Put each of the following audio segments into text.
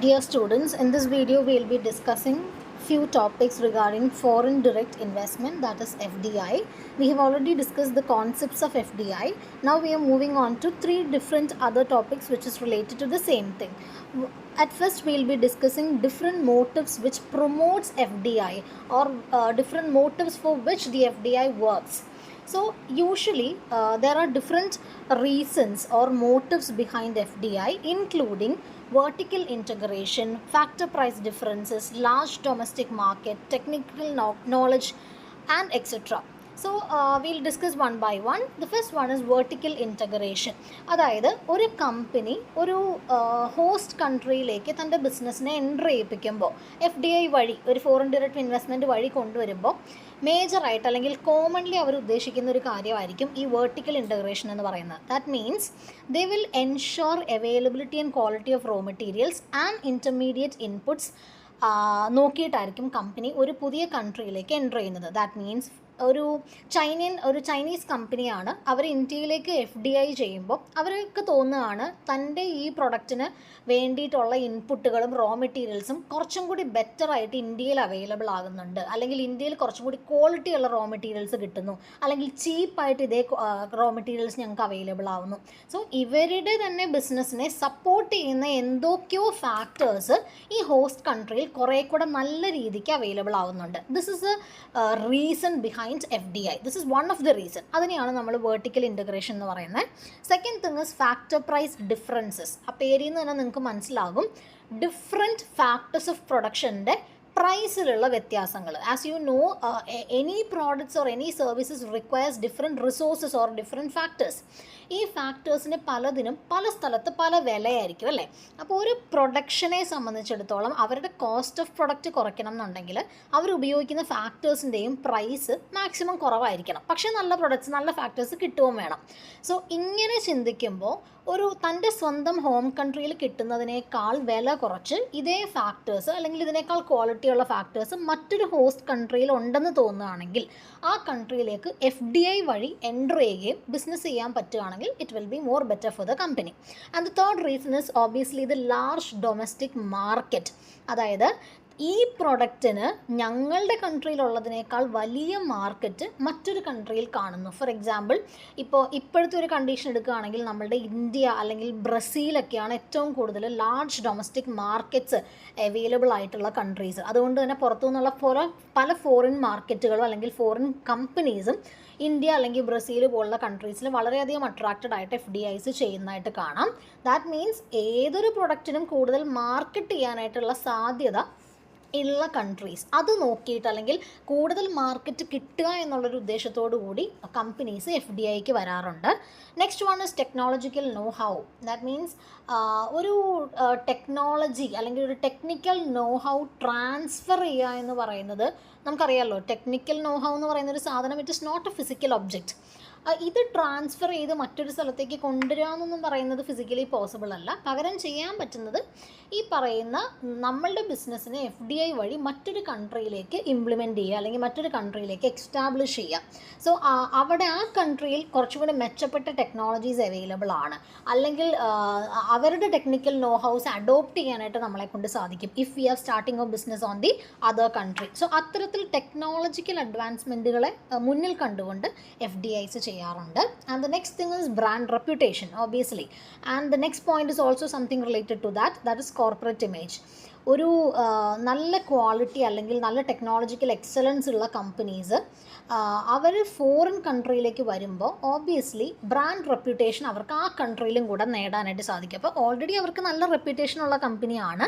Dear students, in this video we will be discussing few topics regarding foreign direct investment, that is FDI. We have already discussed the concepts of FDI. Now we are moving on to three different other topics which is related to the same thing. At first we will be discussing different motives which promotes FDI or different motives for which the FDI works. So usually there are different reasons or motives behind FDI, including vertical integration, factor price differences, large domestic market, technical knowledge, and etc. So we'll discuss one by one. The first one is vertical integration. അതായത് ഒരു company ഒരു host കൺട്രിയിലേക്ക് തൻ്റെ ബിസിനസ്സിനെ enter ചെയ്യിപ്പിക്കുമ്പോൾ FDI വഴി ഒരു foreign direct investment വഴി കൊണ്ടുവരുമ്പോൾ മേജറായിട്ട് അല്ലെങ്കിൽ കോമൺലി അവർ ഉദ്ദേശിക്കുന്ന ഒരു കാര്യമായിരിക്കും ഈ വെർട്ടിക്കൽ ഇൻ്റഗ്രേഷൻ എന്ന് പറയുന്നത്. That means they will ensure availability and quality of raw materials and intermediate inputs നോക്കിയിട്ടായിരിക്കും കമ്പനി ഒരു പുതിയ കൺട്രിയിലേക്ക് എൻ്റർ ചെയ്യുന്നത്. ദാറ്റ് മീൻസ് ഒരു ചൈനീസ് കമ്പനിയാണ്, അവർ ഇന്ത്യയിലേക്ക് FDI ചെയ്യുമ്പോൾ അവർക്ക് തോന്നുകയാണ് തൻ്റെ ഈ പ്രൊഡക്റ്റിന് വേണ്ടിയിട്ടുള്ള ഇൻപുട്ടുകളും റോ മെറ്റീരിയൽസും കുറച്ചും കൂടി ബെറ്ററായിട്ട് ഇന്ത്യയിൽ അവൈലബിൾ ആകുന്നുണ്ട്, അല്ലെങ്കിൽ ഇന്ത്യയിൽ കുറച്ചും കൂടി ക്വാളിറ്റിയുള്ള റോ മെറ്റീരിയൽസ് കിട്ടുന്നു, അല്ലെങ്കിൽ ചീപ്പായിട്ട് ഇതേ റോ മെറ്റീരിയൽസ് ഞങ്ങൾക്ക് അവൈലബിൾ ആവുന്നു. സോ ഇവരുടെ തന്നെ ബിസിനസ്സിനെ സപ്പോർട്ട് ചെയ്യുന്ന എന്തൊക്കെയോ ഫാക്ടേഴ്സ് ഈ ഹോസ്റ്റ് കൺട്രിയിൽ കുറേ കൂടെ നല്ല രീതിക്ക് അവൈലബിൾ ആവുന്നുണ്ട്. This is A reason behind FDI. This is one of the reason. അതിനെയാണ് നമ്മൾ വെർട്ടിക്കൽ ഇൻ്റഗ്രേഷൻ എന്ന് പറയുന്നത്. Second thing is factor price differences. ആ പേരിൽ നിന്ന് തന്നെ നിങ്ങൾക്ക് മനസ്സിലാകും ഡിഫറെൻറ്റ് ഫാക്ടേഴ്സ് ഓഫ് പ്രൊഡക്ഷൻ്റെ പ്രൈസിലുള്ള വ്യത്യാസങ്ങൾ. As you know, any products or any services requires different resources or different factors. ഈ ഫാക്ടേഴ്സിന് പലതിനും പല സ്ഥലത്ത് പല വിലയായിരിക്കും അല്ലേ. അപ്പോൾ ഒരു പ്രൊഡക്ഷനെ സംബന്ധിച്ചിടത്തോളം അവരുടെ കോസ്റ്റ് ഓഫ് പ്രൊഡക്റ്റ് കുറയ്ക്കണം എന്നുണ്ടെങ്കിൽ അവരുപയോഗിക്കുന്ന ഫാക്ടേഴ്സിൻ്റെയും പ്രൈസ് മാക്സിമം കുറവായിരിക്കണം. പക്ഷേ നല്ല പ്രൊഡക്ട്സ്, നല്ല ഫാക്ടേഴ്സ് കിട്ടുകയും വേണം. സോ ഇങ്ങനെ ചിന്തിക്കുമ്പോൾ ഒരു തൻ്റെ സ്വന്തം ഹോം കൺട്രിയിൽ കിട്ടുന്നതിനേക്കാൾ വില കുറച്ച് ഇതേ ഫാക്ടേഴ്സ് അല്ലെങ്കിൽ ഇതിനേക്കാൾ ക്വാളിറ്റിയുള്ള ഫാക്ടേഴ്സ് മറ്റൊരു ഹോസ്റ്റ് കൺട്രിയിൽ ഉണ്ടെന്ന് തോന്നുകയാണെങ്കിൽ ആ കൺട്രിയിലേക്ക് FDI വഴി എൻ്റർ ചെയ്യുകയും ബിസിനസ് ചെയ്യാൻ പറ്റുകയാണെങ്കിൽ it will be more better for the company. And the third reason is obviously the large domestic market. അതായത് ഈ പ്രൊഡക്റ്റിന് ഞങ്ങളുടെ കൺട്രിയിലുള്ളതിനേക്കാൾ വലിയ മാർക്കറ്റ് മറ്റൊരു കൺട്രിയിൽ കാണുന്നു. ഫോർ എക്സാമ്പിൾ, ഇപ്പോഴത്തെ ഒരു കണ്ടീഷൻ എടുക്കുകയാണെങ്കിൽ നമ്മളുടെ ഇന്ത്യ അല്ലെങ്കിൽ ബ്രസീലൊക്കെയാണ് ഏറ്റവും കൂടുതൽ ലാർജ് ഡൊമസ്റ്റിക് മാർക്കറ്റ്സ് അവൈലബിൾ ആയിട്ടുള്ള കൺട്രീസ്. അതുകൊണ്ട് തന്നെ പുറത്തു നിന്നുള്ള പല ഫോറിൻ മാർക്കറ്റുകളും അല്ലെങ്കിൽ ഫോറിൻ കമ്പനീസും ഇന്ത്യ അല്ലെങ്കിൽ ബ്രസീൽ പോലുള്ള കൺട്രീസിൽ വളരെയധികം അട്രാക്റ്റഡ് ആയിട്ട് FDIs ചെയ്യുന്നതായിട്ട് കാണാം. ദാറ്റ് മീൻസ് ഏതൊരു പ്രൊഡക്റ്റിനും കൂടുതൽ മാർക്കറ്റ് ചെയ്യാനായിട്ടുള്ള സാധ്യത ഉള്ള കൺട്രീസ് അത് നോക്കിയിട്ട് അല്ലെങ്കിൽ കൂടുതൽ മാർക്കറ്റ് കിട്ടുക എന്നുള്ളൊരു ഉദ്ദേശത്തോടു കൂടി കമ്പനീസ് FDIക്ക് വരാറുണ്ട്. Next one is technological know how. That means ഒരു ടെക്നോളജി അല്ലെങ്കിൽ ഒരു ടെക്നിക്കൽ നോ ഹൗ ട്രാൻസ്ഫർ ചെയ്യുക എന്ന് പറയുന്നത് നമുക്കറിയാമല്ലോ. ടെക്നിക്കൽ നോ ഹൗ എന്ന് പറയുന്ന ഒരു സാധനം it is not a physical object. ഇത് ട്രാൻസ്ഫർ ചെയ്ത് മറ്റൊരു സ്ഥലത്തേക്ക് കൊണ്ടുവരിക എന്നൊന്നും പറയുന്നത് ഫിസിക്കലി പോസിബിൾ അല്ല. പകരം ചെയ്യാൻ പറ്റുന്നത് ഈ പറയുന്ന നമ്മളുടെ ബിസിനസ്സിനെ FDI വഴി മറ്റൊരു കൺട്രിയിലേക്ക് ഇംപ്ലിമെൻറ്റ് ചെയ്യുക അല്ലെങ്കിൽ മറ്റൊരു കൺട്രിയിലേക്ക് എക്സ്റ്റാബ്ലിഷ് ചെയ്യുക. സോ അവിടെ ആ കൺട്രിയിൽ കുറച്ചുകൂടി മെച്ചപ്പെട്ട ടെക്നോളജീസ് അവൈലബിൾ ആണ്, അല്ലെങ്കിൽ അവരുടെ ടെക്നിക്കൽ നോ ഹൗസ് അഡോപ്റ്റ് ചെയ്യാനായിട്ട് നമ്മളെ കൊണ്ട് സാധിക്കും if we are starting a business on the other country. So അത്തരത്തിൽ ടെക്നോളജിക്കൽ അഡ്വാൻസ്മെൻറ്റുകളെ മുന്നിൽ കണ്ടുകൊണ്ട് FDIs ചെയ്യാറുണ്ട്. And the next thing is brand reputation obviously. And the next point is also something related to that is corporate image. ഒരു നല്ല quality അല്ലെങ്കിൽ നല്ല technological excellence ഉള്ള കമ്പനീസ് അവർ ഫോറിൻ കൺട്രിയിലേക്ക് വരുമ്പോൾ ഓബിയസ്ലി ബ്രാൻഡ് റെപ്യൂട്ടേഷൻ അവർക്ക് ആ കൺട്രിയിലും കൂടെ നേടാനായിട്ട് സാധിക്കും. അപ്പോൾ ഓൾറെഡി അവർക്ക് നല്ല റെപ്യൂട്ടേഷൻ ഉള്ള കമ്പനിയാണ്.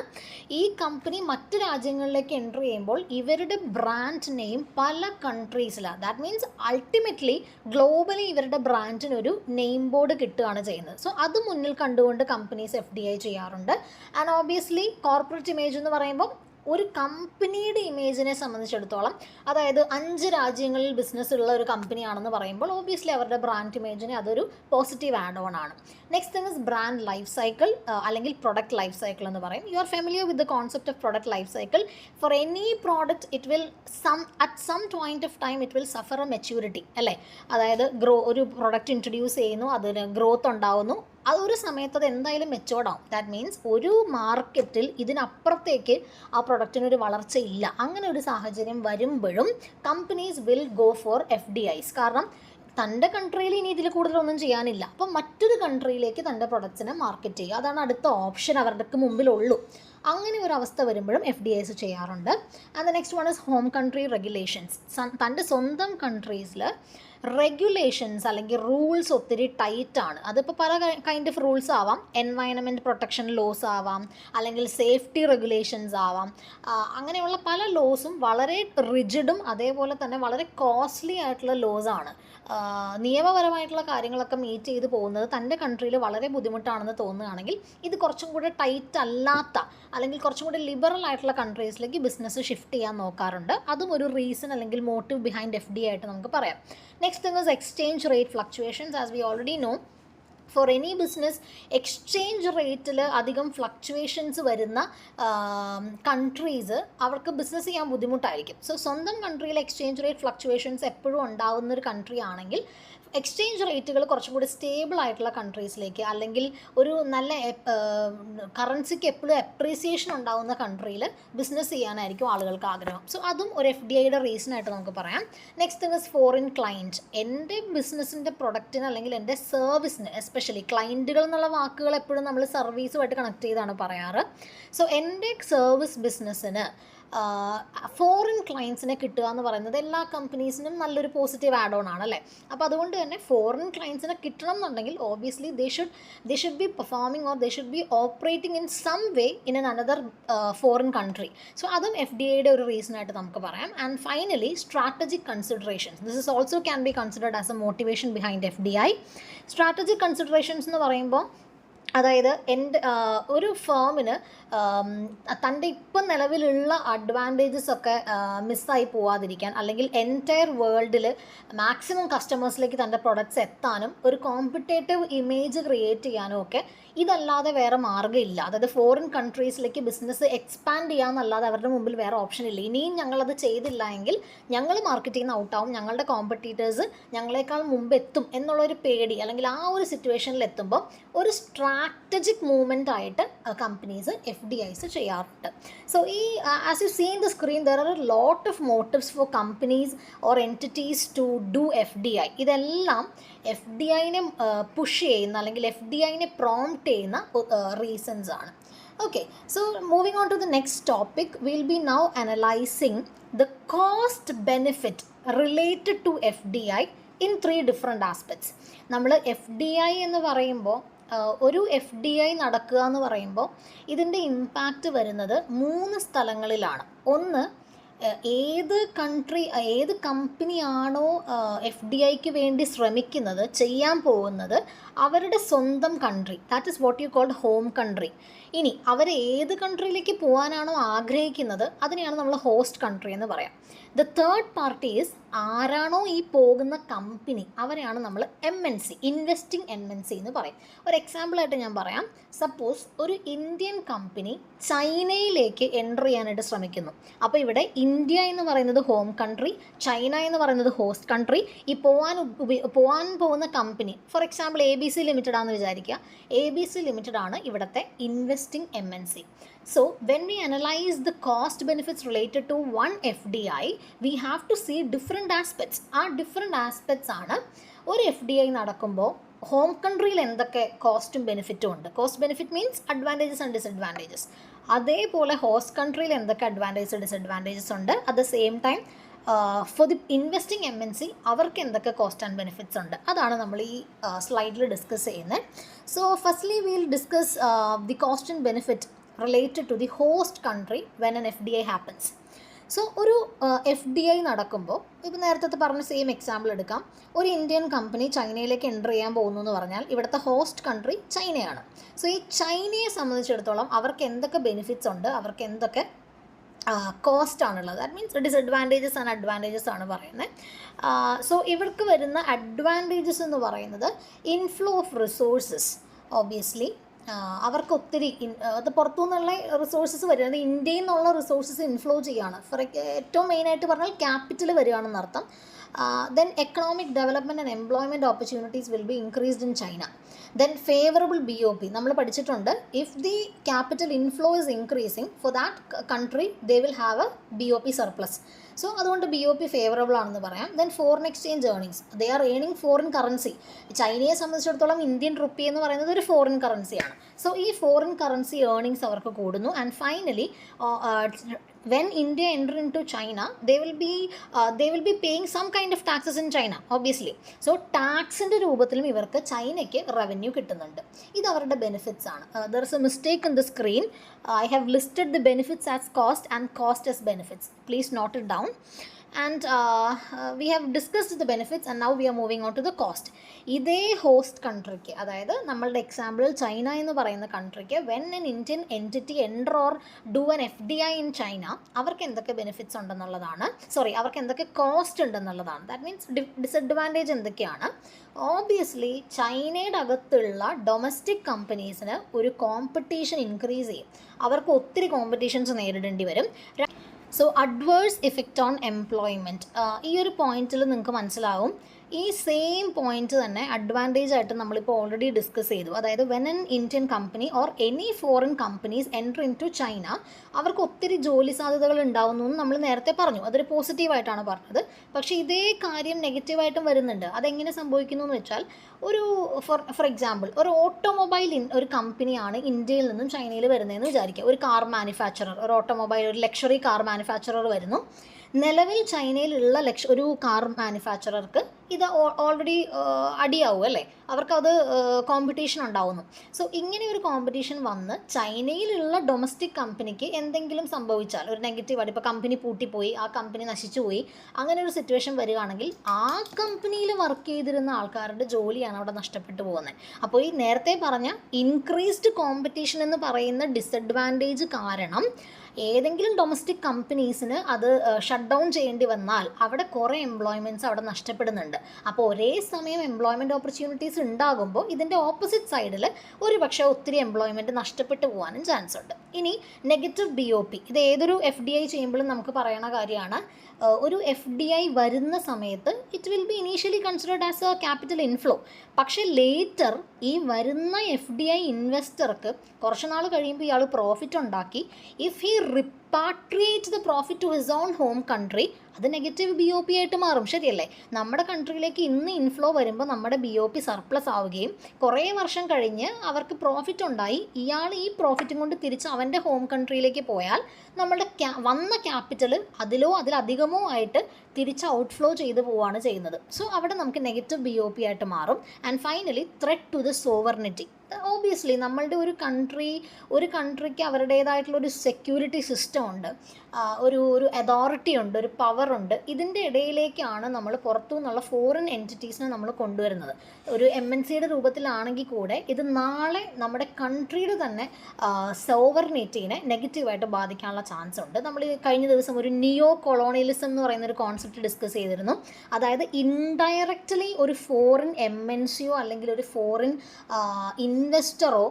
ഈ കമ്പനി മറ്റ് രാജ്യങ്ങളിലേക്ക് എൻ്റർ ചെയ്യുമ്പോൾ ഇവരുടെ ബ്രാൻഡ് നെയിം പല കൺട്രീസിലാണ്. ദാറ്റ് മീൻസ് അൾട്ടിമേറ്റ്ലി ഗ്ലോബലി ഇവരുടെ ബ്രാൻഡിനൊരു നെയിം ബോർഡ് കിട്ടുകയാണ് ചെയ്യുന്നത്. സോ അത് മുന്നിൽ കണ്ടുകൊണ്ട് കമ്പനീസ് FDI ചെയ്യാറുണ്ട്. ആൻഡ് ഓബിയസ്ലി കോർപ്പറേറ്റ് ഇമേജ് എന്ന് പറയുമ്പോൾ ഒരു കമ്പനിയുടെ ഇമേജിനെ സംബന്ധിച്ചിടത്തോളം, അതായത് 5 രാജ്യങ്ങളിൽ ബിസിനസ് ഉള്ള ഒരു കമ്പനിയാണെന്ന് പറയുമ്പോൾ ഓബിയസ്ലി അവരുടെ ബ്രാൻഡ് ഇമേജിന് അതൊരു പോസിറ്റീവ് ആഡ് ഓൺ ആണ്. Next thing is brand life cycle അല്ലെങ്കിൽ പ്രൊഡക്റ്റ് ലൈഫ് സൈക്കിൾ എന്ന് പറയും. You are familiar with the concept of product life cycle. For any product it will at some point of time it will suffer a maturity അല്ലേ. അതായത് ഒരു product introduce ചെയ്യുന്നു, അതിന് growth ഉണ്ടാവുന്നു, അതൊരു സമയത്ത് അത് എന്തായാലും മെച്ചോർഡാവും. ദാറ്റ് മീൻസ് ഒരു മാർക്കറ്റിൽ ഇതിനപ്പുറത്തേക്ക് ആ പ്രൊഡക്റ്റിനൊരു വളർച്ചയില്ല. അങ്ങനെ ഒരു സാഹചര്യം വരുമ്പോഴും companies will go for FDIs. കാരണം തൻ്റെ കൺട്രിയിൽ ഇനി ഇതിൽ കൂടുതലൊന്നും ചെയ്യാനില്ല, അപ്പം മറ്റൊരു കൺട്രിയിലേക്ക് തൻ്റെ പ്രൊഡക്ട്സിനെ മാർക്കറ്റ് ചെയ്യുക, അതാണ് അടുത്ത ഓപ്ഷൻ അവരുടെ മുമ്പിലുള്ളൂ. അങ്ങനെ ഒരു അവസ്ഥ വരുമ്പോഴും FDIs ചെയ്യാറുണ്ട്. And the next one is home country regulations. തൻ്റെ സ്വന്തം കൺട്രീസിൽ റെഗുലേഷൻസ് അല്ലെങ്കിൽ റൂൾസ് ഒത്തിരി ടൈറ്റാണ്. അതിപ്പോൾ പല കൈൻഡ് ഓഫ് റൂൾസ് ആവാം. എൻവയൺമെൻറ്റ് പ്രൊട്ടക്ഷൻ ലോസ് ആവാം, അല്ലെങ്കിൽ സേഫ്റ്റി റെഗുലേഷൻസ് ആവാം. അങ്ങനെയുള്ള പല ലോസും വളരെ റിജിഡും അതേപോലെ തന്നെ വളരെ കോസ്റ്റ്ലി ആയിട്ടുള്ള ലോസാണ്. നിയമപരമായിട്ടുള്ള കാര്യങ്ങളൊക്കെ മീറ്റ് ചെയ്ത് പോകുന്നത് തൻ്റെ കൺട്രിയിൽ വളരെ ബുദ്ധിമുട്ടാണെന്ന് തോന്നുകയാണെങ്കിൽ ഇത് കുറച്ചും കൂടെ ടൈറ്റ് അല്ലാത്ത അല്ലെങ്കിൽ കുറച്ചും കൂടെ ലിബറൽ ആയിട്ടുള്ള കൺട്രീസിലേക്ക് ബിസിനസ് ഷിഫ്റ്റ് ചെയ്യാൻ നോക്കാറുണ്ട്. അതും ഒരു റീസൺ അല്ലെങ്കിൽ മോട്ടീവ് ബിഹൈൻഡ് FDI ആയിട്ട് നമുക്ക് പറയാം. Next thing is exchange rate fluctuations. As we already know, for any business exchange റേറ്റിൽ അധികം ഫ്ലക്ച്വേഷൻസ് വരുന്ന കൺട്രീസ് അവർക്ക് ബിസിനസ് ചെയ്യാൻ ബുദ്ധിമുട്ടായിരിക്കും. സോ സ്വന്തം കൺട്രിയിൽ എക്സ്ചേഞ്ച് റേറ്റ് ഫ്ലക്ച്വേഷൻസ് എപ്പോഴും ഉണ്ടാകുന്ന ഒരു കൺട്രി ആണെങ്കിൽ എക്സ്ചേഞ്ച് റേറ്റുകൾ കുറച്ചും കൂടി സ്റ്റേബിൾ ആയിട്ടുള്ള കൺട്രീസിലേക്ക്, അല്ലെങ്കിൽ ഒരു നല്ല കറൻസിക്ക് എപ്പോഴും അപ്രീസിയേഷൻ ഉണ്ടാകുന്ന കൺട്രിയിൽ ബിസിനസ് ചെയ്യാനായിരിക്കും ആളുകൾക്ക് ആഗ്രഹം. സോ അതും ഒരു FDIയുടെ റീസൺ ആയിട്ട് നമുക്ക് പറയാം. Next thing is foreign client. എൻ്റെ ബിസിനസ്സിൻ്റെ പ്രൊഡക്റ്റിന് അല്ലെങ്കിൽ എൻ്റെ സർവീസിന്, എസ്പെഷ്യലി ക്ലയൻറ്റുകൾ എന്നുള്ള വാക്കുകൾ എപ്പോഴും നമ്മൾ സർവീസുമായിട്ട് കണക്ട് ചെയ്താണ് പറയാറ്. സോ എൻ്റെ സർവീസ് ബിസിനസ്സിന് ഫോറിൻ ക്ലയൻസിനെ കിട്ടുക എന്ന് പറയുന്നത് എല്ലാ കമ്പനീസിനും നല്ലൊരു പോസിറ്റീവ് ആഡ് ഓൺ ആണ് അല്ലേ. അപ്പോൾ അതുകൊണ്ട് തന്നെ ഫോറിൻ ക്ലയൻസിനെ കിട്ടണം എന്നുണ്ടെങ്കിൽ obviously they should be performing or they should be operating in some way in another foreign country. So അതും FDIയുടെ ഒരു റീസൺ ആയിട്ട് നമുക്ക് പറയാം. And finally strategic considerations. This is also can be considered as a motivation behind FDI. Strategic considerations എന്ന് പറയുമ്പോൾ അതായത് ഒരു ഫേമിന് തൻ്റെ ഇപ്പം നിലവിലുള്ള അഡ്വാൻറ്റേജസ് ഒക്കെ മിസ്സായി പോവാതിരിക്കാൻ, അല്ലെങ്കിൽ എൻറ്റയർ വേൾഡിൽ മാക്സിമം കസ്റ്റമേഴ്സിലേക്ക് തൻ്റെ പ്രൊഡക്ട്സ് എത്താനും ഒരു കോമ്പറ്റേറ്റീവ് ഇമേജ് ക്രിയേറ്റ് ചെയ്യാനും ഒക്കെ ഇതല്ലാതെ വേറെ മാർഗ്ഗമില്ല. അതായത് ഫോറിൻ കൺട്രീസിലേക്ക് ബിസിനസ് എക്സ്പാൻഡ് ചെയ്യാമെന്നല്ലാതെ അവരുടെ മുമ്പിൽ വേറെ ഓപ്ഷൻ ഇല്ല. ഇനിയും ഞങ്ങളത് ചെയ്തില്ല എങ്കിൽ ഞങ്ങൾ മാർക്കറ്റിൽ നിന്ന് ഔട്ടാവും, ഞങ്ങളുടെ കോമ്പറ്റീറ്റേഴ്സ് ഞങ്ങളെക്കാൾ മുമ്പ് എത്തും എന്നുള്ളൊരു പേടി, അല്ലെങ്കിൽ ആ ഒരു സിറ്റുവേഷനിൽ എത്തുമ്പോൾ ഒരു സ്ട്രാറ്റജിക് മൂവ്മെൻ്റ് ആയിട്ട് കമ്പനീസ് FDIs ചെയ്യാറുണ്ട്. So as you see in the screen, there are a lot of motives for companies or entities to do FDI. ഇതെല്ലാം FDIനെ പുഷ് ചെയ്യുന്ന അല്ലെങ്കിൽ FDIനെ പ്രോംപ്റ്റ് ചെയ്യുന്ന റീസൺസ് ആണ്. Okay, so moving on to the next topic, we'll be now analyzing the cost benefit related to FDI in 3 different aspects. നമ്മൾ FDI എന്ന് പറയുമ്പോൾ ഒരു FDI നടക്കുക എന്ന് പറയുമ്പോൾ ഇതിൻ്റെ ഇമ്പാക്റ്റ് വരുന്നത് 3 സ്ഥലങ്ങളിലാണ്. ഒന്ന്, ഏത് കമ്പനിയാണോ FDIക്ക് വേണ്ടി ശ്രമിക്കുന്നത്, ചെയ്യാൻ പോകുന്നത്, അവരുടെ സ്വന്തം country, that is what you called home country. ഇനി അവർ ഏത് കൺട്രിയിലേക്ക് പോകാനാണോ ആഗ്രഹിക്കുന്നത് അതിനെയാണ് നമ്മൾ ഹോസ്റ്റ് കൺട്രി എന്ന് പറയാം. ദ തേർഡ് പാർട്ടി ഈസ് ആരാണോ ഈ പോകുന്ന കമ്പനി, അവരെയാണ് നമ്മൾ MNC, ഇൻവെസ്റ്റിംഗ് MNC എന്ന് പറയും. ഒരു എക്സാമ്പിളായിട്ട് ഞാൻ പറയാം. സപ്പോസ് ഒരു ഇന്ത്യൻ കമ്പനി ചൈനയിലേക്ക് എൻ്റർ ചെയ്യാനായിട്ട് ശ്രമിക്കുന്നു. അപ്പോൾ ഇവിടെ ഇന്ത്യ എന്ന് പറയുന്നത് ഹോം കൺട്രി, ചൈന എന്ന് പറയുന്നത് ഹോസ്റ്റ് കൺട്രി. ഈ പോകാൻ പോകുന്ന company for example ABC limited ആണെന്ന് വിചാരിക്കുക. ABC ലിമിറ്റഡ് ആണ് ഇവിടുത്തെ investing MNC. So when we analyze the cost benefits related to one FDI, we have to see different aspects. ആ ഡിഫറെൻറ്റ് ആസ്പെക്ട്സ് ആണ് ഒരു FDI നടക്കുമ്പോൾ ഹോം കൺട്രിയിൽ എന്തൊക്കെ കോസ്റ്റും ബെനിഫിറ്റും ഉണ്ട്. Cost benefit means advantages and disadvantages. അതേപോലെ ഹോസ്റ്റ് കൺട്രിയിൽ എന്തൊക്കെ അഡ്വാൻറ്റേജസ് ഡിസഡ്വാൻറ്റേജസ് ഉണ്ട്. At the same time for the investing MNC അവർക്ക് എന്തൊക്കെ കോസ്റ്റ് ആൻഡ് ബെനിഫിറ്റ്സ് ഉണ്ട്, അതാണ് നമ്മൾ ഈ സ്ലൈഡിൽ ഡിസ്കസ് ചെയ്യുന്നത്. So firstly will discuss the cost and benefit related to the host country when an FDI happens. So ഒരു FDI നടക്കുമ്പോൾ, ഇപ്പോൾ നേരത്തെ പറഞ്ഞ സെയിം എക്സാമ്പിൾ എടുക്കാം. ഒരു ഇന്ത്യൻ കമ്പനി ചൈനയിലേക്ക് എൻ്റർ ചെയ്യാൻ പോകുന്നു എന്ന് പറഞ്ഞാൽ ഇവിടുത്തെ ഹോസ്റ്റ് കൺട്രി ചൈനയാണ്. സോ ഈ ചൈനയെ സംബന്ധിച്ചിടത്തോളം അവർക്ക് എന്തൊക്കെ ബെനിഫിറ്റ്സ് ഉണ്ട്, അവർക്ക് എന്തൊക്കെ കോസ്റ്റ് ആണുള്ളത്, that means disadvantages and advantages ആണ് പറയുന്നത്. സോ ഇവർക്ക് വരുന്ന അഡ്വാൻറ്റേജസ് എന്ന് പറയുന്നത് ഇൻഫ്ലോ ഓഫ് റിസോഴ്സസ്. ഓബിയസ്ലി അവർക്ക് ഒത്തിരി അത് പുറത്തു നിന്നുള്ള റിസോഴ്സസ് വരുന്നത് ഇന്ത്യയിൽ നിന്നുള്ള റിസോഴ്സസ് ഇൻഫ്ലോ ചെയ്യുകയാണ്. ഏറ്റവും മെയിനായിട്ട് പറഞ്ഞാൽ capital വരികയാണെന്നർത്ഥം. Then economic development and employment opportunities will be increased in China. Then favorable BOP. നമ്മൾ പഠിച്ചിട്ടുണ്ട്, if the capital inflow is increasing for that country, they will have a BOP surplus. So അതുകൊണ്ട് BOP favourable ആണെന്ന് പറയാം. Then foreign exchange earnings, they are earning foreign currency. ചൈനയെ സംബന്ധിച്ചിടത്തോളം Indian rupee എന്ന് പറയുന്നത് ഒരു ഫോറിൻ കറൻസിയാണ്. സോ ഈ foreign currency earnings അവർക്ക് കൂടുന്നു. And finally when India enter into China, they will be paying some kind of taxes in China, obviously. So ടാക്സിൻ്റെ രൂപത്തിലും ഇവർക്ക് ചൈനയ്ക്ക് റവന്യൂ കിട്ടുന്നുണ്ട്. ഇത് അവരുടെ ബെനിഫിറ്റ്സ് ആണ്. There is A mistake in the screen. I have listed the benefits as cost and cost as benefits. Please note it down. And we have discussed the benefits, and now we are moving on to the cost. ഇതേ host കൺട്രിക്ക്, അതായത് നമ്മളുടെ എക്സാമ്പിളിൽ China എന്ന് പറയുന്ന കൺട്രിക്ക് when an Indian entity enter or do an FDI in China, അവർക്ക് എന്തൊക്കെ ബെനിഫിറ്റ്സ് ഉണ്ടെന്നുള്ളതാണ്, അവർക്ക് എന്തൊക്കെ കോസ്റ്റ് ഉണ്ടെന്നുള്ളതാണ്. ദാറ്റ് മീൻസ് ഡിസഡ്വാൻറ്റേജ് എന്തൊക്കെയാണ്. ഓബിയസ്ലി ചൈനയുടെ അകത്തുള്ള ഡൊമസ്റ്റിക് കമ്പനീസിന് ഒരു കോമ്പറ്റീഷൻ ഇൻക്രീസ് ചെയ്യും. അവർക്ക് ഒത്തിരി കോമ്പറ്റീഷൻസ് നേരിടേണ്ടി വരും. So adverse effect on employment, ഈ ഒരു പോയിന്റിൽ നിങ്ങൾക്ക് മനസ്സിലാവും. ഈ സെയിം പോയിന്റ് തന്നെ അഡ്വാൻറ്റേജ് ആയിട്ട് നമ്മളിപ്പോൾ ഓൾറെഡി ഡിസ്കസ് ചെയ്തു. അതായത് when an Indian company or any foreign companies enter in to China, അവർക്ക് ഒത്തിരി ജോലി സാധ്യതകൾ ഉണ്ടാവുന്നു എന്ന് നമ്മൾ നേരത്തെ പറഞ്ഞു. അതൊരു പോസിറ്റീവായിട്ടാണ് പറഞ്ഞത്. പക്ഷേ ഇതേ കാര്യം നെഗറ്റീവായിട്ടും വരുന്നുണ്ട്. അതെങ്ങനെ സംഭവിക്കുന്നു എന്ന് വെച്ചാൽ, ഒരു ഫോർ എക്സാമ്പിൾ ഒരു ഓട്ടോമൊബൈൽ ഒരു കമ്പനിയാണ് ഇന്ത്യയിൽ നിന്നും ചൈനയിൽ വരുന്നതെന്ന് വിചാരിക്കുക. ഒരു കാർ മാനുഫാക്ചറർ, ഒരു ഓട്ടോമൊബൈൽ, ഒരു ലക്ഷറി കാർ മാനുഫാക്ചറർ വരുന്നു. നിലവിൽ ചൈനയിലുള്ള ഒരു കാർ മാനുഫാക്ചറർക്ക് ഇത് ഓൾറെഡി അടിയാവും അല്ലേ, അവർക്കത് കോമ്പറ്റീഷൻ ഉണ്ടാവുന്നു. സോ ഇങ്ങനെ ഒരു കോമ്പറ്റീഷൻ വന്ന് ചൈനയിലുള്ള ഡൊമസ്റ്റിക് കമ്പനിക്ക് എന്തെങ്കിലും സംഭവിച്ചാൽ, ഒരു നെഗറ്റീവായിട്ട് ഇപ്പോൾ കമ്പനി പൂട്ടിപ്പോയി, ആ കമ്പനി നശിച്ചു പോയി, അങ്ങനെ ഒരു സിറ്റുവേഷൻ വരികയാണെങ്കിൽ ആ കമ്പനിയിൽ വർക്ക് ചെയ്തിരുന്ന ആൾക്കാരുടെ ജോലിയാണ് അവിടെ നഷ്ടപ്പെട്ടു പോകുന്നത്. അപ്പോൾ ഈ നേരത്തെ പറഞ്ഞ ഇൻക്രീസ്ഡ് കോമ്പറ്റീഷൻ എന്ന് പറയുന്ന ഡിസഡ്വാൻറ്റേജ് കാരണം ഏതെങ്കിലും ഡൊമസ്റ്റിക് കമ്പനീസിന് അത് ഷട്ട് ഡൗൺ ചെയ്യേണ്ടി വന്നാൽ അവിടെ കുറേ എംപ്ലോയ്മെൻറ്റ്സ് അവിടെ നഷ്ടപ്പെടുന്നുണ്ട്. അപ്പോൾ ഒരേ സമയം എംപ്ലോയ്മെൻറ്റ് ഓപ്പർച്യൂണിറ്റീസ് ഉണ്ടാകുമ്പോൾ ഇതിൻ്റെ ഓപ്പോസിറ്റ് സൈഡിൽ ഒരു പക്ഷേ ഒത്തിരി എംപ്ലോയ്മെൻറ്റ് നഷ്ടപ്പെട്ടു പോകാനും ചാൻസ് ഉണ്ട്. ഇനി നെഗറ്റീവ് BOP, ഇത് ഏതൊരു FDI ചെയ്യുമ്പോഴും നമുക്ക് പറയുന്ന കാര്യമാണ്. ഒരു FDI വരുന്ന സമയത്ത് it will be initially considered as A capital inflow. പക്ഷേ ലേറ്റർ ഈ വരുന്ന FDI ഇൻവെസ്റ്റർക്ക് കുറച്ച് നാൾ കഴിയുമ്പോൾ ഇയാൾ പ്രോഫിറ്റ് ഉണ്ടാക്കി, if he repatriate the profit to his own home country, അത് നെഗറ്റീവ് BOP ആയിട്ട് മാറും. ശരിയല്ലേ? നമ്മുടെ കൺട്രിയിലേക്ക് ഇന്ന് ഇൻഫ്ലോ വരുമ്പോൾ നമ്മുടെ BOP സർപ്ലസ് ആവുകയും കുറേ വർഷം കഴിഞ്ഞ് അവർക്ക് പ്രോഫിറ്റ് ഉണ്ടായി, ഇയാൾ ഈ പ്രോഫിറ്റും കൊണ്ട് തിരിച്ച് അവൻ്റെ ഹോം കൺട്രിയിലേക്ക് പോയാൽ നമ്മളുടെ വന്ന ക്യാപിറ്റൽ അതിലധികമോ ആയിട്ട് തിരിച്ച് ഔട്ട്ഫ്ലോ ചെയ്ത് പോവുകയാണ് ചെയ്യുന്നത്. സോ അവിടെ നമുക്ക് നെഗറ്റീവ് BOP ആയിട്ട് മാറും. And finally threat to the sovereignty. Obviously നമ്മളുടെ ഒരു കൺട്രിക്ക് അവരുടേതായിട്ടുള്ളൊരു സെക്യൂരിറ്റി സിസ്റ്റം ഉണ്ട്, ഒരു അതോറിറ്റി ഉണ്ട്, ഒരു പവർ ഉണ്ട്. ഇതിൻ്റെ ഇടയിലേക്കാണ് നമ്മൾ പുറത്തു നിന്നുള്ള ഫോറിൻ എൻറ്റിറ്റീസിനെ നമ്മൾ കൊണ്ടുവരുന്നത്. ഒരു MNCയുടെ രൂപത്തിലാണെങ്കിൽ കൂടെ ഇത് നാളെ നമ്മുടെ കൺട്രിയുടെ തന്നെ സോവർണിറ്റീനെ നെഗറ്റീവായിട്ട് ബാധിക്കാനുള്ള ചാൻസ് ഉണ്ട്. നമ്മൾ കഴിഞ്ഞ ദിവസം ഒരു നിയോ കൊളോണിയലിസം എന്ന് പറയുന്നൊരു കോൺസെപ്റ്റ് ഡിസ്കസ് ചെയ്തിരുന്നു. അതായത് ഇൻഡയറക്റ്റ്ലി ഒരു ഫോറിൻ MNCയോ അല്ലെങ്കിൽ ഒരു ഫോറിൻ ഇൻവെസ്റ്ററോ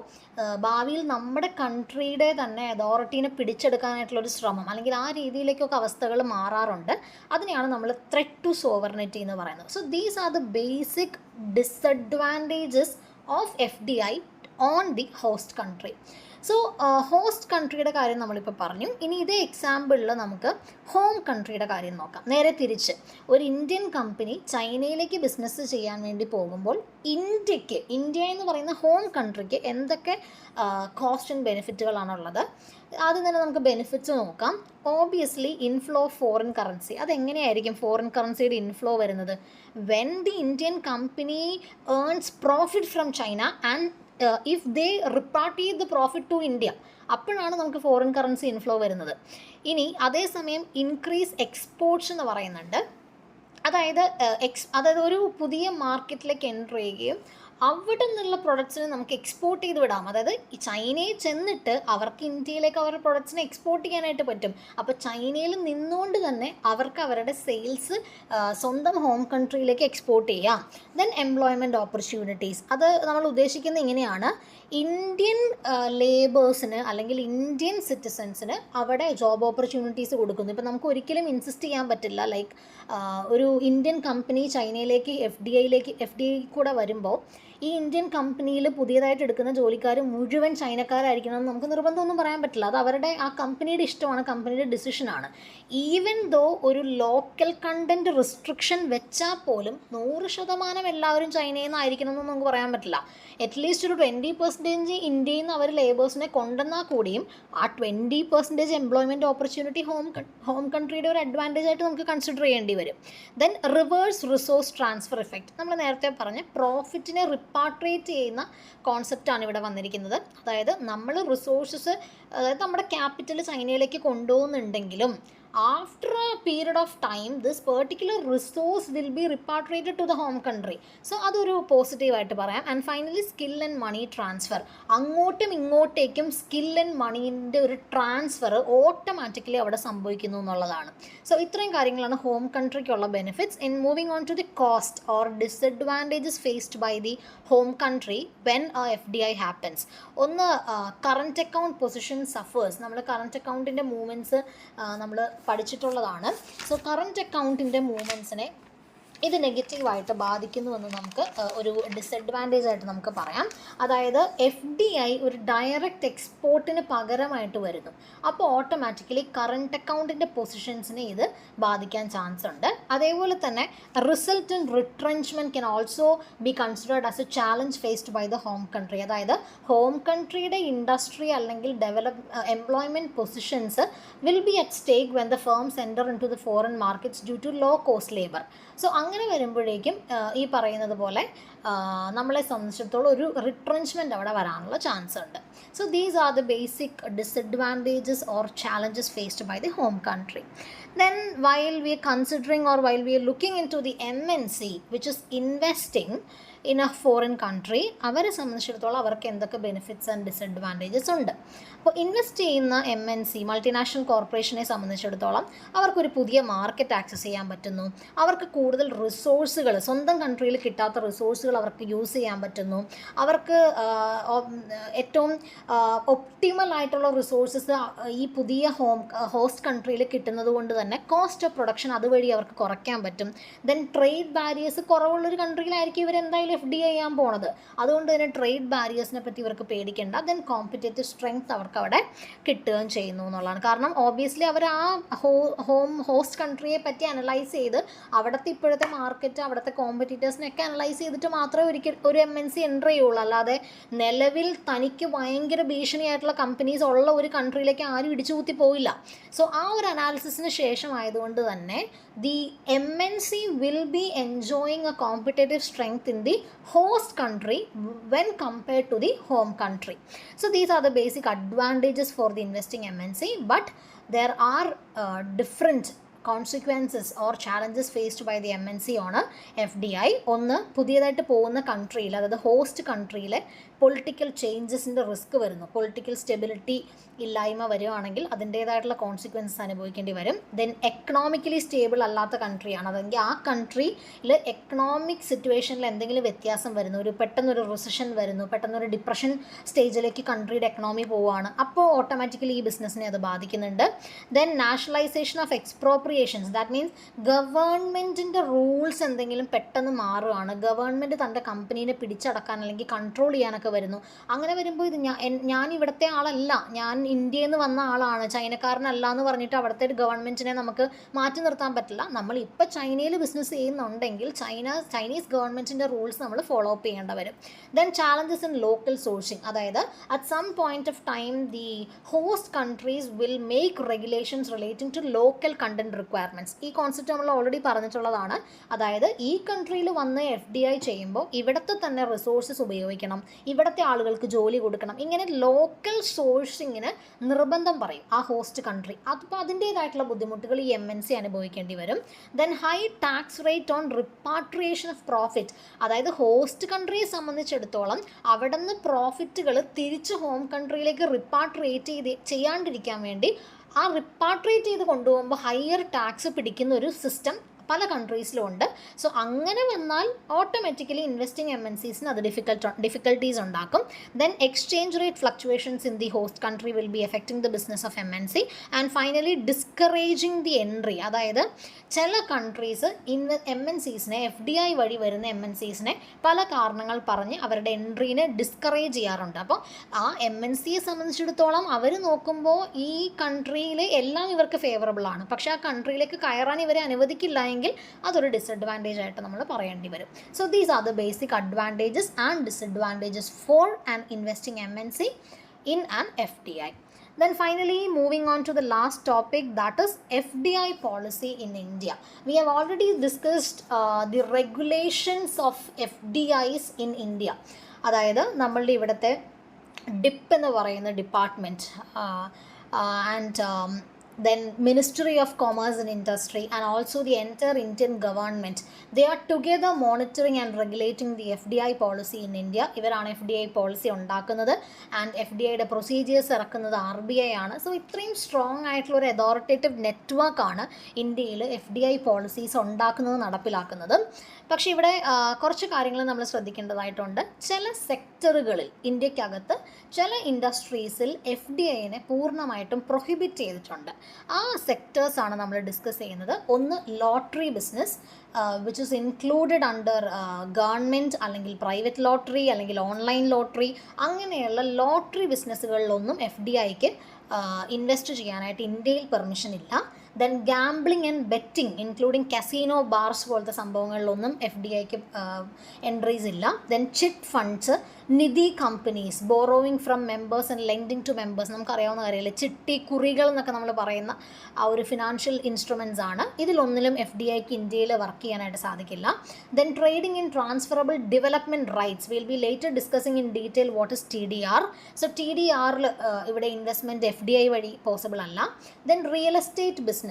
ഭാവിയിൽ നമ്മുടെ കൺട്രിയുടെ തന്നെ അതോറിറ്റീനെ പിടിച്ചെടുക്കാനായിട്ടുള്ളൊരു ശ്രമം, അല്ലെങ്കിൽ ആ രീതിയിലേക്കൊക്കെ അവസ്ഥകൾ മാറാറുണ്ട്. അതിനെയാണ് നമ്മൾ ത്രെറ്റ് ടു സോവർണിറ്റി എന്ന് പറയുന്നത്. So these are the basic disadvantages of FDI on the host country. So host കൺട്രിയുടെ കാര്യം നമ്മളിപ്പോൾ പറഞ്ഞു. ഇനി ഇതേ എക്സാമ്പിളിൽ നമുക്ക് ഹോം കൺട്രിയുടെ കാര്യം നോക്കാം. നേരെ തിരിച്ച് ഒരു ഇന്ത്യൻ കമ്പനി ചൈനയിലേക്ക് ബിസിനസ് ചെയ്യാൻ വേണ്ടി പോകുമ്പോൾ ഇന്ത്യ എന്ന് പറയുന്ന ഹോം കൺട്രിക്ക് എന്തൊക്കെ കോസ്റ്റ് ആൻഡ് ബെനിഫിറ്റുകളാണുള്ളത്. ആദ്യം തന്നെ നമുക്ക് ബെനിഫിറ്റ്സ് നോക്കാം. Obviously inflow of foreign currency. അതെങ്ങനെയായിരിക്കും ഫോറിൻ കറൻസിയുടെ ഇൻഫ്ലോ വരുന്നത്? When the Indian company earns profit from China and if they repatriate the profit to India, അപ്പോഴാണ് നമുക്ക് ഫോറിൻ കറൻസി ഇൻഫ്ലോ വരുന്നത്. ഇനി അതേസമയം ഇൻക്രീസ് എക്സ്പോർട്ട്സ് എന്ന് പറയുന്നുണ്ട്. അതായത് ഒരു പുതിയ മാർക്കറ്റിലേക്ക് എൻ്റർ ചെയ്യുകയും അവിടെ നിന്നുള്ള പ്രൊഡക്ട്സിനെ നമുക്ക് എക്സ്പോർട്ട് ചെയ്ത് വിടാം. അതായത് ഈ ചൈനയിൽ ചെന്നിട്ട് അവർക്ക് ഇന്ത്യയിലേക്ക് അവരുടെ പ്രൊഡക്ട്സിനെ എക്സ്പോർട്ട് ചെയ്യാനായിട്ട് പറ്റും. അപ്പോൾ ചൈനയിൽ നിന്നുകൊണ്ട് തന്നെ അവർക്ക് അവരുടെ സെയിൽസ് സ്വന്തം ഹോം കൺട്രിയിലേക്ക് എക്സ്പോർട്ട് ചെയ്യാം. ദെൻ എംപ്ലോയ്മെൻറ്റ് ഓപ്പർച്യൂണിറ്റീസ്, അത് നമ്മൾ ഉദ്ദേശിക്കുന്നത് ഇങ്ങനെയാണ്. ഇന്ത്യൻ ലേബേഴ്സിന് അല്ലെങ്കിൽ ഇന്ത്യൻ സിറ്റിസൺസിന് അവിടെ ജോബ് ഓപ്പർച്യൂണിറ്റീസ് കൊടുക്കുന്നു. ഇപ്പോൾ നമുക്ക് ഒരിക്കലും ഇൻസിസ്റ്റ് ചെയ്യാൻ പറ്റില്ല ലൈക്ക് ഒരു ഇന്ത്യൻ കമ്പനി ചൈനയിലേക്ക് എഫ് ഡി ഐ കൂടെ വരുമ്പോൾ ഈ ഇന്ത്യൻ കമ്പനിയിൽ പുതിയതായിട്ട് എടുക്കുന്ന ജോലിക്കാർ മുഴുവൻ ചൈനക്കാരായിരിക്കണമെന്ന് നമുക്ക് നിർബന്ധമൊന്നും പറയാൻ പറ്റില്ല. അത് അവരുടെ ആ കമ്പനിയുടെ ഇഷ്ടമാണ്, കമ്പനിയുടെ ഡിസിഷനാണ്. ഈവൻ ദോ ഒരു ലോക്കൽ കണ്ടൻറ്റ് റിസ്ട്രിക്ഷൻ വെച്ചാൽ പോലും 100% എല്ലാവരും ചൈനയിൽ നിന്നായിരിക്കണമെന്ന് നമുക്ക് പറയാൻ പറ്റില്ല. അറ്റ്ലീസ്റ്റ് ഒരു 20% ഇന്ത്യയിൽ നിന്ന് അവർ ലേബേഴ്സിനെ കൊണ്ടുവന്നാൽ കൂടിയും ആ 20% എംപ്ലോയ്മെൻറ്റ് ഓപ്പർച്യൂണിറ്റി ഹോം കൺട്രിയുടെ ഒരു അഡ്വാൻറ്റേജ് ആയിട്ട് നമുക്ക് കൺസിഡർ ചെയ്യേണ്ടി വരും. Then reverse resource transfer effect, നമ്മൾ നേരത്തെ പറഞ്ഞ പ്രോഫിറ്റിനെ റിപ്പാട്രിയേറ്റ് ചെയ്യുന്ന കോൺസെപ്റ്റാണ് ഇവിടെ വന്നിരിക്കുന്നത്. അതായത് നമ്മൾ റിസോഴ്സസ്, അതായത് നമ്മുടെ capital ചൈനയിലേക്ക് കൊണ്ടുപോകുന്നുണ്ടെങ്കിലും after a period of time this particular resource will be repatriated to the home country. So അതൊരു പോസിറ്റീവായിട്ട് പറയാം. And finally skill and money transfer, അങ്ങോട്ടും ഇങ്ങോട്ടേക്കും സ്കിൽ ആൻഡ് മണീൻ്റെ ഒരു ട്രാൻസ്ഫർ ഓട്ടോമാറ്റിക്കലി അവിടെ സംഭവിക്കുന്നു എന്നുള്ളതാണ്. സോ ഇത്രയും കാര്യങ്ങളാണ് ഹോം കൺട്രിക്കുള്ള benefits. In moving on to the cost or disadvantages faced by the home country when FDI happens. ഒന്ന്, കറൻറ്റ് അക്കൗണ്ട് പൊസിഷൻ സഫേഴ്സ്. നമ്മൾ കറൻറ്റ് അക്കൗണ്ടിൻ്റെ മൂവ്മെൻറ്റ്സ് നമ്മൾ പഠിച്ചിട്ടുള്ളതാണ്. സോ കറൻറ്റ് അക്കൗണ്ടിൻ്റെ മൂവ്മെൻറ്റ്സിനെ ഇത് നെഗറ്റീവായിട്ട് ബാധിക്കുന്നുവെന്ന് നമുക്ക് ഒരു ഡിസഡ്വാൻറ്റേജ് ആയിട്ട് നമുക്ക് പറയാം. അതായത് FDI ഒരു ഡയറക്റ്റ് എക്സ്പോർട്ടിന് പകരമായിട്ട് വരുന്നു. അപ്പോൾ ഓട്ടോമാറ്റിക്കലി കറൻറ്റ് അക്കൗണ്ടിൻ്റെ പൊസിഷൻസിനെ ഇത് ബാധിക്കാൻ ചാൻസ് ഉണ്ട്. അതേപോലെ തന്നെ result in retrenchment can also be considered as a challenge faced by the home country. അതായത് ഹോം കൺട്രിയുടെ ഇൻഡസ്ട്രി അല്ലെങ്കിൽ employment positions will be at stake when the firms enter in to the foreign markets due to low cost labour. So അങ്ങനെ വരുമ്പോഴേക്കും ഈ പറയുന്നത് പോലെ നമ്മളെ സംബന്ധിച്ചിടത്തോളം ഒരു റിട്രെഞ്ച്മെൻറ്റ് അവിടെ വരാനുള്ള ചാൻസ് ഉണ്ട്. So these are the basic disadvantages or challenges faced by the home country. Then while we are considering or while we are looking into the MNC which is investing in a foreign country, അവരെ സംബന്ധിച്ചിടത്തോളം അവർക്ക് എന്തൊക്കെ benefits and disadvantages ഉണ്ട്. അപ്പോൾ invest ചെയ്യുന്ന MNC multinational കോർപ്പറേഷനെ സംബന്ധിച്ചിടത്തോളം അവർക്കൊരു പുതിയ മാർക്കറ്റ് ആക്സസ് ചെയ്യാൻ പറ്റുന്നു. അവർക്ക് കൂടുതൽ റിസോഴ്സുകൾ, സ്വന്തം കൺട്രിയിൽ കിട്ടാത്ത റിസോഴ്സുകൾ അവർക്ക് യൂസ് ചെയ്യാൻ പറ്റുന്നു. അവർക്ക് ഏറ്റവും ഒപ്റ്റിമൽ ആയിട്ടുള്ള റിസോഴ്സസ് ഈ പുതിയ ഹോസ്റ്റ് കൺട്രിയിൽ കിട്ടുന്നത് കൊണ്ട് തന്നെ കോസ്റ്റ് ഓഫ് പ്രൊഡക്ഷൻ അതുവഴി അവർക്ക് കുറയ്ക്കാൻ പറ്റും. ദെൻ ട്രേഡ് ബാരിയേഴ്സ് കുറവുള്ളൊരു കൺട്രിയിലായിരിക്കും ഇവർ എന്തായാലും FDI ചെയ്യാൻ പോണത്. അതുകൊണ്ട് തന്നെ ട്രേഡ് ബാരിയേഴ്സിനെ പറ്റി ഇവർക്ക് പേടിക്കേണ്ട. ദെൻ കോമ്പറ്റേറ്റീവ് സ്ട്രെങ്ത് അവർക്ക് അവിടെ കിട്ടുകയും ചെയ്യുന്നു എന്നുള്ളതാണ്. കാരണം ഓബിയസ്ലി അവർ ആ ഹോസ്റ്റ് കൺട്രിയെ പറ്റി അനലൈസ് ചെയ്ത് അവിടുത്തെ ഇപ്പോഴത്തെ മാർക്കറ്റ്, അവിടുത്തെ കോമ്പറ്റീറ്റേഴ്സിനെയൊക്കെ അനലൈസ് ചെയ്തിട്ട് മാത്രമേ ഒരു MNC എൻ്റർ ചെയ്യുള്ളൂ. അല്ലാതെ നിലവിൽ തനിക്ക് ഭയങ്കര ഭീഷണിയായിട്ടുള്ള കമ്പനീസ് ഉള്ള ഒരു കൺട്രിയിലേക്ക് ആരും ഇടിച്ചു കൂത്തി പോയില്ല. സോ ആ ഒരു അനാലിസിസിന് ശേഷമായതുകൊണ്ട് തന്നെ the MNC will be enjoying A competitive strength in the host country when compared to the home country. So these are the basic advantages for the investing MNC, but there are different consequences or challenges faced by the MNC on a FDI. ഒന്ന്, പുതിയതായിട്ട് പോകുന്ന കൺട്രിയിൽ, അതായത് host കൺട്രിയിലെ political ചേഞ്ചസിൻ്റെ risk വരുന്നു. Political stability ഇല്ലായ്മ വരുവാണെങ്കിൽ അതിൻ്റേതായിട്ടുള്ള consequences അനുഭവിക്കേണ്ടി വരും. ദെൻ എക്കണോമിക്കലി സ്റ്റേബിൾ അല്ലാത്ത കൺട്രിയാണ്, അതെങ്കിൽ ആ കൺട്രിയിൽ എക്കണോമിക് സിറ്റുവേഷനിൽ എന്തെങ്കിലും വ്യത്യാസം വരുന്നു, പെട്ടെന്നൊരു റിസഷൻ വരുന്നു, പെട്ടെന്നൊരു ഡിപ്രഷൻ സ്റ്റേജിലേക്ക് കൺട്രിയുടെ എക്കണോമി പോവുകയാണ്, അപ്പോൾ ഓട്ടോമാറ്റിക്കലി ഈ ബിസിനസ്സിനെ അത് ബാധിക്കുന്നുണ്ട്. Then nationalisation of expropriations, that means ഗവൺമെൻറ്റിൻ്റെ റൂൾസ് എന്തെങ്കിലും പെട്ടെന്ന് മാറുകയാണ്, ഗവൺമെൻറ് തൻ്റെ കമ്പനീനെ പിടിച്ചടക്കാൻ അല്ലെങ്കിൽ കൺട്രോൾ ചെയ്യാനൊക്കെ വരുന്നു. അങ്ങനെ വരുമ്പോൾ ഇത് ഞാൻ ഇവിടുത്തെ ആളല്ല, ഞാൻ ഇന്ത്യയിൽ നിന്ന് വന്ന ആളാണ്, ചൈനക്കാരനല്ല എന്ന് പറഞ്ഞിട്ട് അവിടുത്തെ ഗവൺമെൻറ്റിനെ നമുക്ക് മാറ്റി നിർത്താൻ പറ്റില്ല. നമ്മൾ ഇപ്പോൾ ചൈനയിൽ ബിസിനസ് ചെയ്യുന്നുണ്ടെങ്കിൽ ചൈനീസ് ഗവൺമെൻറ്റിൻ്റെ റൂൾസ് നമ്മൾ ഫോളോ അപ്പ് ചെയ്യേണ്ടി വരും. Then challenges in local sourcing, അതായത് at some point of time the host countries will make regulations relating to local content requirements. ഈ കോൺസെപ്റ്റ് നമ്മൾ ഓൾറെഡി പറഞ്ഞിട്ടുള്ളതാണ്. അതായത് ഈ കൺട്രിയിൽ വന്ന് FDI ചെയ്യുമ്പോൾ ഇവിടുത്തെ തന്നെ റിസോഴ്സസ് ഉപയോഗിക്കണം, ഇവിടുത്തെ ആളുകൾക്ക് ജോലി കൊടുക്കണം, ഇങ്ങനെ ലോക്കൽ സോഴ്സിങ്ങിന് നിർബന്ധം പറയും ആ ഹോസ്റ്റ് കൺട്രി. അപ്പോൾ അതിൻ്റേതായിട്ടുള്ള ബുദ്ധിമുട്ടുകൾ ഈ MNC അനുഭവിക്കേണ്ടി വരും. Then high tax rate on repatriation of profit, അതായത് ഹോസ്റ്റ് കൺട്രിയെ സംബന്ധിച്ചിടത്തോളം അവിടെ നിന്ന് പ്രോഫിറ്റുകൾ തിരിച്ച് ഹോം കൺട്രിയിലേക്ക് റിപ്പാട്രിയേറ്റ് ചെയ്യാണ്ടിരിക്കാൻ വേണ്ടി ആ റിപ്പാട്രിയേറ്റ് ചെയ്ത് കൊണ്ടുപോകുമ്പോൾ ഹയർ ടാക്സ് പിടിക്കുന്ന ഒരു സിസ്റ്റം പല കൺട്രീസിലും ഉണ്ട്. സോ അങ്ങനെ വന്നാൽ ഓട്ടോമാറ്റിക്കലി ഇൻവെസ്റ്റിംഗ് MNCസിന് അത് ഡിഫിക്കൽട്ടീസ് ഉണ്ടാക്കും. Then exchange rate fluctuations in the host country will be affecting the business of MNC. And finally discouraging the entry. അതായത് ചില കൺട്രീസ് MNCസിനെ FDI വഴി വരുന്ന MNCസിനെ പല കാരണങ്ങൾ പറഞ്ഞ് അവരുടെ എൻട്രീനെ ഡിസ്കറേജ് ചെയ്യാറുണ്ട്. അപ്പോൾ ആ MNCയെ സംബന്ധിച്ചിടത്തോളം അവർ നോക്കുമ്പോൾ ഈ കൺട്രിയിൽ എല്ലാം ഇവർക്ക് ഫേവറബിൾ ആണ്, പക്ഷേ ആ കൺട്രിയിലേക്ക് കയറാൻ ഇവരെ അനുവദിക്കില്ല എങ്കിൽ അതൊരു ഡിസഡ്വാൻറ്റേജ് ആയിട്ട് നമ്മൾ പറയേണ്ടി വരും. So these are the basic advantages and disadvantages for an investing MNC in an FDI. Then finally moving on to the last topic, that is FDI policy in India. We have already discussed the regulations of FDIs in India. അതായത് നമ്മളുടെ ഇവിടുത്തെ dip എന്ന് പറയുന്ന department and then Ministry of Commerce and Industry and also the entire Indian government, they are together monitoring and regulating the FDI policy in India. ഇവരാണ് FDI policy ഉണ്ടാക്കുന്നത് and FDIയുടെ procedures ഇറക്കുന്നത് RBI ആണ്. So ഇത്രയും strong ആയിട്ടുള്ള ഒരു authoritative നെറ്റ്വർക്കാണ് ഇന്ത്യയിൽ FDI policies ഉണ്ടാക്കുന്നത്, നടപ്പിലാക്കുന്നത്. പക്ഷേ ഇവിടെ കുറച്ച് കാര്യങ്ങൾ നമ്മൾ ശ്രദ്ധിക്കേണ്ടതായിട്ടുണ്ട്. ചില സെക്ടറുകളിൽ ഇന്ത്യക്കകത്ത് ചില ഇൻഡസ്ട്രീസിൽ FDIനെ പൂർണ്ണമായിട്ടും പ്രൊഹിബിറ്റ് ചെയ്തിട്ടുണ്ട്. ആ സെക്ടേഴ്സാണ് നമ്മൾ ഡിസ്കസ് ചെയ്യുന്നത്. ഒന്ന് lottery business, which is included under government അല്ലെങ്കിൽ പ്രൈവറ്റ് ലോട്ടറി അല്ലെങ്കിൽ ഓൺലൈൻ ലോട്ടറി. അങ്ങനെയുള്ള ലോട്ടറി ബിസിനസ്സുകളിലൊന്നും FDIക്ക് ഇൻവെസ്റ്റ് ചെയ്യാനായിട്ട് ഇന്ത്യയിൽ പെർമിഷൻ ഇല്ല. Then gambling and betting including casino bars പോലത്തെ സംഭവങ്ങളിലൊന്നും FDIക്ക് എൻട്രീസ് ഇല്ല. Then chit funds, nidhi companies, borrowing from members and lending to members, നമുക്കറിയാവുന്ന കാര്യമല്ലേ, ചിട്ടി കുറികൾ എന്നൊക്കെ നമ്മൾ പറയുന്ന ആ ഒരു ഫിനാൻഷ്യൽ ഇൻസ്ട്രുമെൻറ്റ്സ് ആണ്. ഇതിലൊന്നിലും FDIക്ക് ഇന്ത്യയിൽ വർക്ക് ചെയ്യാനായിട്ട് സാധിക്കില്ല. Then trading in transferable development rights, will be later discussing in detail what is TDR. So TDRൽ ഇവിടെ ഇൻവെസ്റ്റ്മെൻറ്റ് FDI വഴി പോസിബിൾ അല്ല. Then real estate business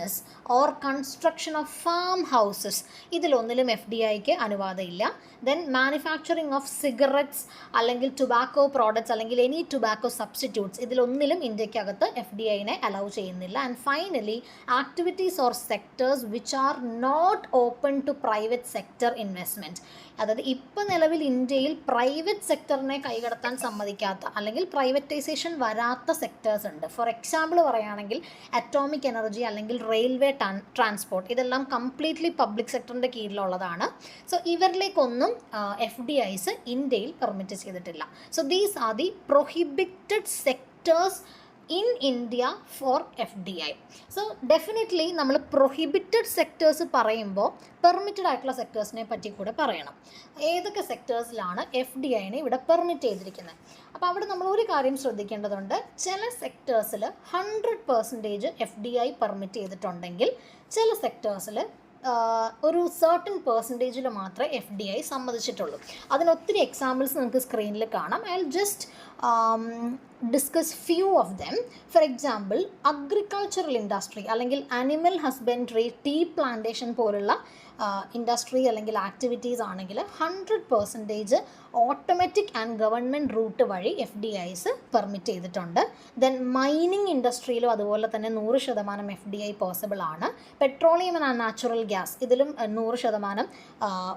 or construction of farm houses, ഇതിലൊന്നിലും FDIക്ക് അനുവാദമില്ല. ദെൻ മാനുഫാക്ചറിങ് ഓഫ് സിഗരറ്റ്സ് അല്ലെങ്കിൽ tobacco products അല്ലെങ്കിൽ any tobacco substitutes, ഇതിലൊന്നിലും ഇന്ത്യക്കകത്ത് FDIനെ അലൗ ചെയ്യുന്നില്ല. And finally activities or sectors which are not open to private sector investment. അതായത് ഇപ്പോൾ നിലവിൽ ഇന്ത്യയിൽ പ്രൈവറ്റ് സെക്ടറിനെ കൈകടത്താൻ സമ്മതിക്കാത്ത അല്ലെങ്കിൽ പ്രൈവറ്റൈസേഷൻ വരാത്ത സെക്ടേഴ്സ് ഉണ്ട്. ഫോർ എക്സാമ്പിൾ പറയുകയാണെങ്കിൽ അറ്റോമിക് എനർജി അല്ലെങ്കിൽ റെയിൽവേ ട്രാൻസ്പോർട്ട്, ഇതെല്ലാം കംപ്ലീറ്റ്ലി പബ്ലിക് സെക്ടറിൻ്റെ കീഴിലുള്ളതാണ്. സോ ഇവരിലേക്കൊന്നും FDIs ഇന്ത്യയിൽ പെർമിറ്റ് ചെയ്തിട്ടില്ല. So these are the prohibited sectors in India for FDI. So definitely നമ്മൾ പ്രൊഹിബിറ്റഡ് സെക്ടേഴ്സ് പറയുമ്പോൾ പെർമിറ്റഡ് ആയിട്ടുള്ള സെക്ടേഴ്സിനെ പറ്റി കൂടെ പറയണം. ഏതൊക്കെ സെക്ടേഴ്സിലാണ് FDIനെ ഇവിടെ പെർമിറ്റ് ചെയ്തിരിക്കുന്നത്? അപ്പോൾ അവിടെ നമ്മൾ ഒരു കാര്യം ശ്രദ്ധിക്കേണ്ടതുണ്ട്. ചില സെക്ടേഴ്സിൽ 100% FDI പെർമിറ്റ് ചെയ്തിട്ടുണ്ടെങ്കിൽ ചില സെക്ടേഴ്സിൽ ഒരു സർട്ടൻ പെർസെൻറ്റേജിൽ മാത്രമേ FDI സമ്മതിച്ചിട്ടുള്ളൂ. അതിനൊത്തിരി എക്സാമ്പിൾസ് നമുക്ക് സ്ക്രീനിൽ കാണാം. I will just discuss few of them. For example agricultural industry അല്ലെങ്കിൽ അനിമൽ ഹസ്ബൻഡറി, ടീ പ്ലാന്റേഷൻ പോലുള്ള ഇൻഡസ്ട്രി അല്ലെങ്കിൽ ആക്ടിവിറ്റീസ് ആണെങ്കിൽ 100% ഓട്ടോമാറ്റിക് ആൻഡ് ഗവൺമെൻറ് റൂട്ട് വഴി FDIs പെർമിറ്റ് ചെയ്തിട്ടുണ്ട്. ദെൻ മൈനിങ് ഇൻഡസ്ട്രിയിലും അതുപോലെ തന്നെ 100% FDI പോസിബിൾ ആണ്. പെട്രോളിയം ആൻഡ് നാച്ചുറൽ ഗ്യാസ്, ഇതിലും 100%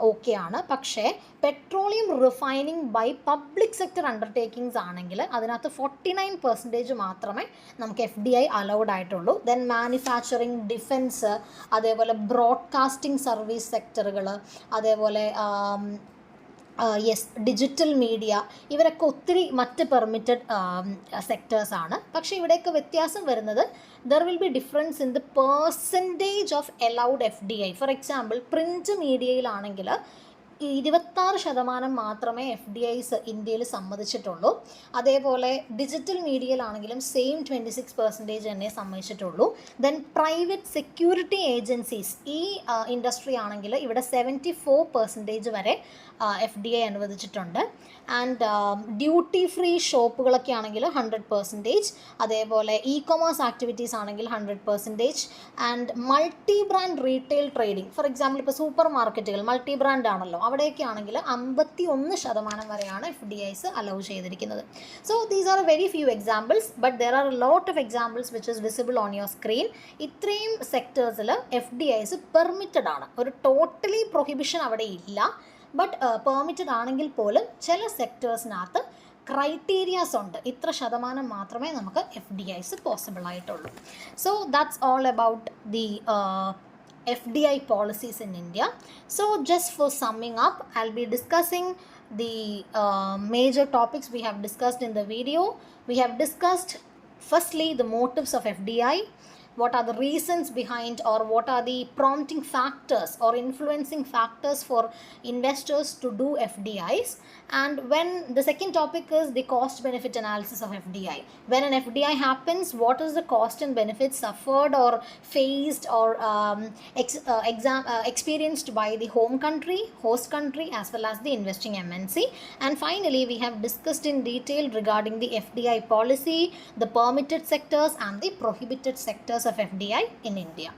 ഓക്കെ ആണ്. പക്ഷേ petroleum refining by public sector undertakings ആണെങ്കിൽ അതിനകത്ത് 49% മാത്രമേ നമുക്ക് FDI അലൗഡ് ആയിട്ടുള്ളൂ. ദെൻ മാനുഫാക്ചറിങ്, ഡിഫൻസ്, അതേപോലെ ബ്രോഡ്കാസ്റ്റിംഗ് സർവീസ് സെക്ടറുകൾ, അതേപോലെ ഡിജിറ്റൽ മീഡിയ, ഇവരൊക്കെ ഒത്തിരി മറ്റ് പെർമിറ്റഡ് സെക്ടേഴ്സാണ്. പക്ഷേ ഇവിടെയൊക്കെ വ്യത്യാസം വരുന്നത് there will be difference in the percentage of allowed FDI. For example print മീഡിയയിലാണെങ്കിൽ 26% മാത്രമേ FDIs ഇന്ത്യയിൽ സമ്മതിച്ചിട്ടുള്ളൂ. അതേപോലെ ഡിജിറ്റൽ മീഡിയയിലാണെങ്കിലും സെയിം 26% തന്നെ സമ്മതിച്ചിട്ടുള്ളൂ. ദെൻ പ്രൈവറ്റ് സെക്യൂരിറ്റി ഏജൻസീസ്, ഈ ഇൻഡസ്ട്രി ആണെങ്കിൽ ഇവിടെ 74% വരെ FDI അനുവദിച്ചിട്ടുണ്ട്. ആൻഡ് ഡ്യൂട്ടി ഫ്രീ ഷോപ്പുകളൊക്കെ ആണെങ്കിൽ 100%. അതേപോലെ കൊമേഴ്സ് ആക്ടിവിറ്റീസ് ആണെങ്കിൽ 100%. And multi brand retail trading, for example ഇപ്പോൾ സൂപ്പർ മാർക്കറ്റുകൾ മൾട്ടി ബ്രാൻഡ് ആണല്ലോ, അവിടെയൊക്കെ ആണെങ്കിൽ 51% വരെയാണ് FDIs അലൗ ചെയ്തിരിക്കുന്നത്. So these are very few examples, but there are a lot of examples which is visible on your screen. ഇത്രയും സെക്ടേഴ്സിൽ FDIs permitted ആണ്. ഒരു ടോട്ടലി പ്രൊഹിബിഷൻ അവിടെ ഇല്ല, ബട്ട് പെർമിറ്റഡ് ആണെങ്കിൽ പോലും ചില സെക്ടേഴ്സിനകത്ത് ക്രൈറ്റീരിയാസ് ഉണ്ട്. ഇത്ര ശതമാനം മാത്രമേ നമുക്ക് FDIs പോസിബിൾ ആയിട്ടുള്ളൂ. So that's all about the FDI policies in India. So just for summing up, I'll be discussing the major topics we have discussed in the video. We have discussed firstly the motives of FDI, what are the reasons behind or what are the prompting factors or influencing factors for investors to do FDIs, and when the second topic is the cost benefit analysis of FDI. When an FDI happens, what is the cost and benefits suffered or faced or experienced by the home country, host country, as well as the investing MNC. And finally, we have discussed in detail regarding the FDI policy, the permitted sectors and the prohibited sectors of FDI in India.